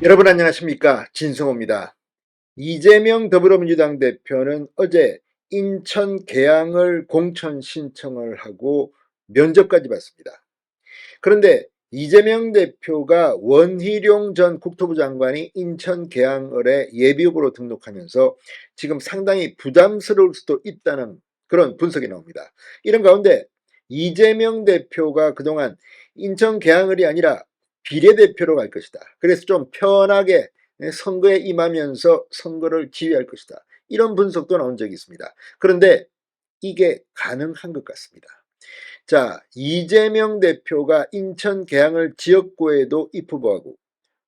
여러분 안녕하십니까? 진성호입니다. 이재명 더불어민주당 대표는 어제 인천 계양을 공천 신청을 하고 면접까지 받습니다. 그런데 이재명 대표가 원희룡 전 국토부 장관이 인천 계양을에 예비후보로 등록하면서 지금 상당히 부담스러울 수도 있다는 그런 분석이 나옵니다. 이런 가운데 이재명 대표가 그동안 인천 계양을이 아니라 비례대표로 갈 것이다. 그래서 좀 편하게 선거에 임하면서 선거를 지휘할 것이다. 이런 분석도 나온 적이 있습니다. 그런데 이게 가능한 것 같습니다. 자, 이재명 대표가 인천 계양을 지역구에도 입후보하고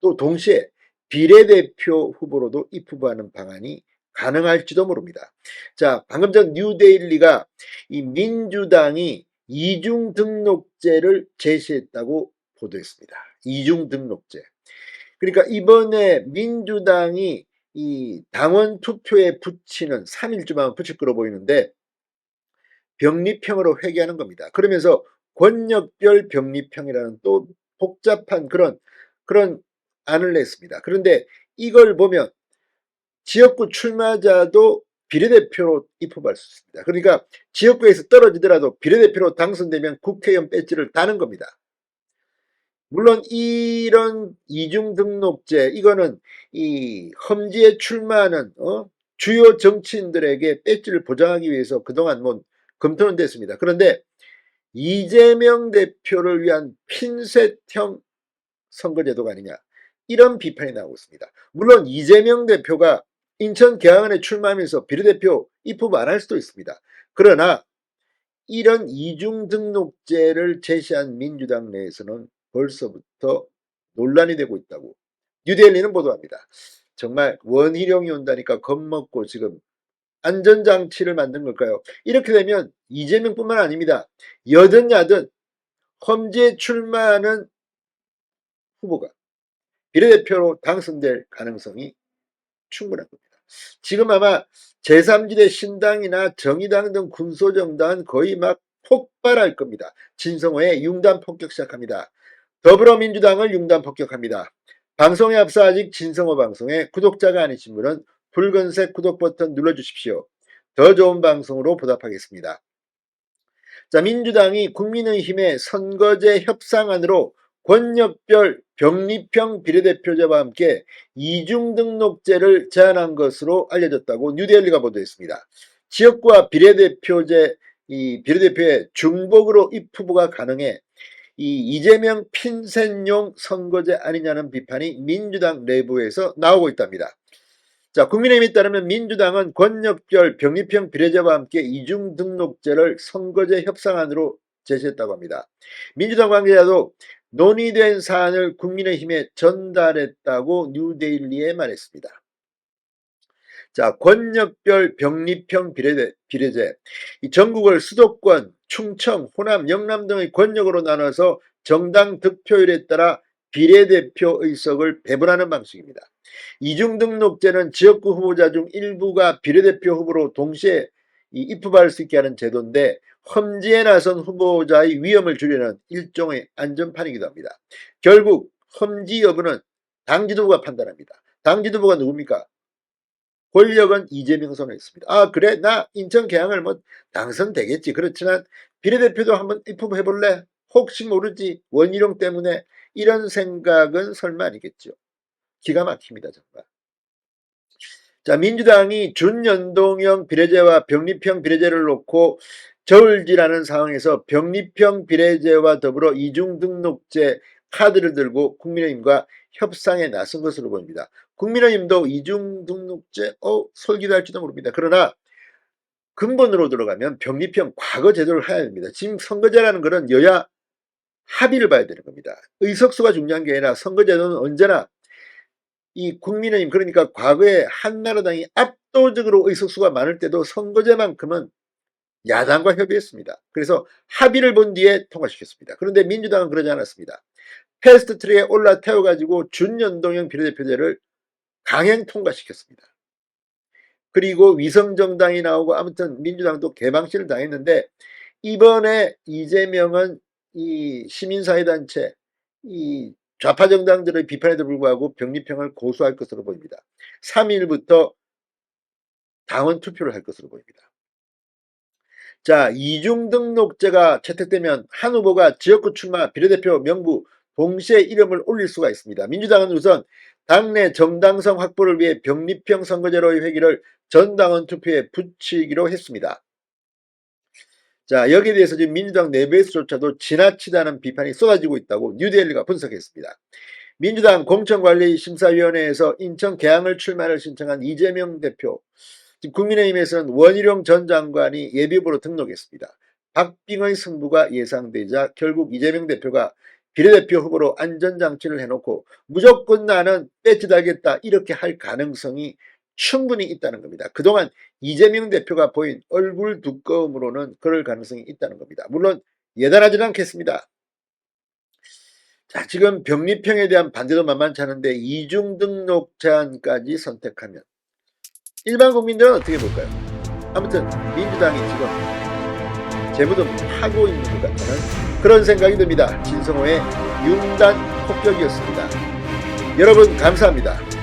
또 동시에 비례대표 후보로도 입후보하는 방안이 가능할지도 모릅니다. 자, 방금 전 뉴데일리가 이 민주당이 이중 등록제를 제시했다고 보도했습니다. 이중 등록제. 그러니까 이번에 민주당이 이 당원 투표에 붙이는 3일주만 붙일 거로 보이는데 병리평으로 회귀하는 겁니다. 그러면서 권역별 병리평이라는 또 복잡한 그런 안을 냈습니다. 그런데 이걸 보면 지역구 출마자도 비례대표로 입후보할 수 있습니다. 그러니까 지역구에서 떨어지더라도 비례대표로 당선되면 국회의원 배지를 다는 겁니다. 물론 이런 이중등록제 이거는 이 험지에 출마하는 주요 정치인들에게 배지를 보장하기 위해서 그동안 뭐 검토는 됐습니다. 그런데 이재명 대표를 위한 핀셋형 선거제도가 아니냐 이런 비판이 나오고 있습니다. 물론 이재명 대표가 인천 계양을에 출마하면서 비례대표 입후보 안 할 수도 있습니다. 그러나 이런 이중등록제를 제시한 민주당 내에서는 벌써부터 논란이 되고 있다고 뉴데일리는 보도합니다. 정말 원희룡이 온다니까 겁먹고 지금 안전장치를 만든 걸까요? 이렇게 되면 이재명뿐만 아닙니다. 여든 야든 험지에 출마하는 후보가 비례대표로 당선될 가능성이 충분한 겁니다. 지금 아마 제3지대 신당이나 정의당 등 군소정당은 거의 막 폭발할 겁니다. 진성호의 융단 폭격 시작합니다. 더불어민주당을 융단 폭격합니다. 방송에 앞서 아직 진성호 방송에 구독자가 아니신 분은 붉은색 구독 버튼 눌러주십시오. 더 좋은 방송으로 보답하겠습니다. 자, 민주당이 국민의힘의 선거제 협상안으로 권역별 병리평 비례대표제와 함께 이중등록제를 제안한 것으로 알려졌다고 뉴데일리가 보도했습니다. 지역구와 비례대표의 중복으로 입후보가 가능해 이 이재명 핀셋용 선거제 아니냐는 비판이 민주당 내부에서 나오고 있답니다. 자, 국민의힘에 따르면 민주당은 권역별 병리평 비례제와 함께 이중등록제를 선거제 협상안으로 제시했다고 합니다. 민주당 관계자도 논의된 사안을 국민의힘에 전달했다고 뉴데일리에 말했습니다. 자, 권역별 병리평 비례제. 이 전국을 수도권, 충청, 호남, 영남 등의 권역으로 나눠서 정당 득표율에 따라 비례대표 의석을 배분하는 방식입니다. 이중등록제는 지역구 후보자 중 일부가 비례대표 후보로 동시에 입후보할 수 있게 하는 제도인데 험지에 나선 후보자의 위험을 줄이는 일종의 안전판이기도 합니다. 결국 험지 여부는 당 지도부가 판단합니다. 당 지도부가 누굽니까? 권력은 이재명 손에 있습니다. 아, 그래? 나 인천 계양을 뭐 당선되겠지. 그렇지만 비례대표도 한번 입후보 해볼래? 혹시 모르지. 원희룡 때문에 이런 생각은 설마 아니겠죠. 기가 막힙니다, 정말. 자, 민주당이 준연동형 비례제와 병리평 비례제를 놓고 저울질하는 상황에서 병리평 비례제와 더불어 이중등록제 카드를 들고 국민의힘과 협상에 나선 것으로 보입니다. 국민의힘도 이중등록제 솔깃할지도 모릅니다. 그러나 근본으로 들어가면 병리평 과거 제도를 해야 됩니다. 지금 선거제라는 것은 여야 합의를 봐야 되는 겁니다. 의석수가 중요한 게 아니라 선거제도는 언제나 이 국민의힘 그러니까 과거에 한나라당이 압도적으로 의석수가 많을 때도 선거제만큼은 야당과 협의했습니다. 그래서 합의를 본 뒤에 통과시켰습니다. 그런데 민주당은 그러지 않았습니다. 패스트트랙에 올라태워가지고 준연동형 비례대표제를 강행 통과시켰습니다. 그리고 위성정당이 나오고 아무튼 민주당도 개방신을 당했는데 이번에 이재명은 이 시민사회단체 이 좌파 정당들의 비판에도 불구하고 병립형을 고수할 것으로 보입니다. 3일부터 당원 투표를 할 것으로 보입니다. 자, 이중등록제가 채택되면 한 후보가 지역구 출마 비례대표 명부 동시에 이름을 올릴 수가 있습니다. 민주당은 우선 당내 정당성 확보를 위해 병립형 선거제로의 회기를 전당원 투표에 붙이기로 했습니다. 자, 여기에 대해서 지금 민주당 내부에서조차도 지나치다는 비판이 쏟아지고 있다고 뉴데일리가 분석했습니다. 민주당 공천관리심사위원회에서 인천 계양을 출마를 신청한 이재명 대표, 지금 국민의힘에서는 원희룡 전 장관이 예비후보로 등록했습니다. 박빙의 승부가 예상되자 결국 이재명 대표가 비례대표 후보로 안전장치를 해놓고 무조건 나는 배지달겠다 이렇게 할 가능성이 충분히 있다는 겁니다. 그동안 이재명 대표가 보인 얼굴 두꺼움으로는 그럴 가능성이 있다는 겁니다. 물론 예단하지는 않겠습니다. 자, 지금 병립형에 대한 반대도 만만치 않은데 이중등록 제한까지 선택하면 일반 국민들은 어떻게 볼까요? 아무튼 민주당이 지금 재무좀 하고 있는 것 같다는 그런 생각이 듭니다. 진성호의 융단 폭격이었습니다. 여러분 감사합니다.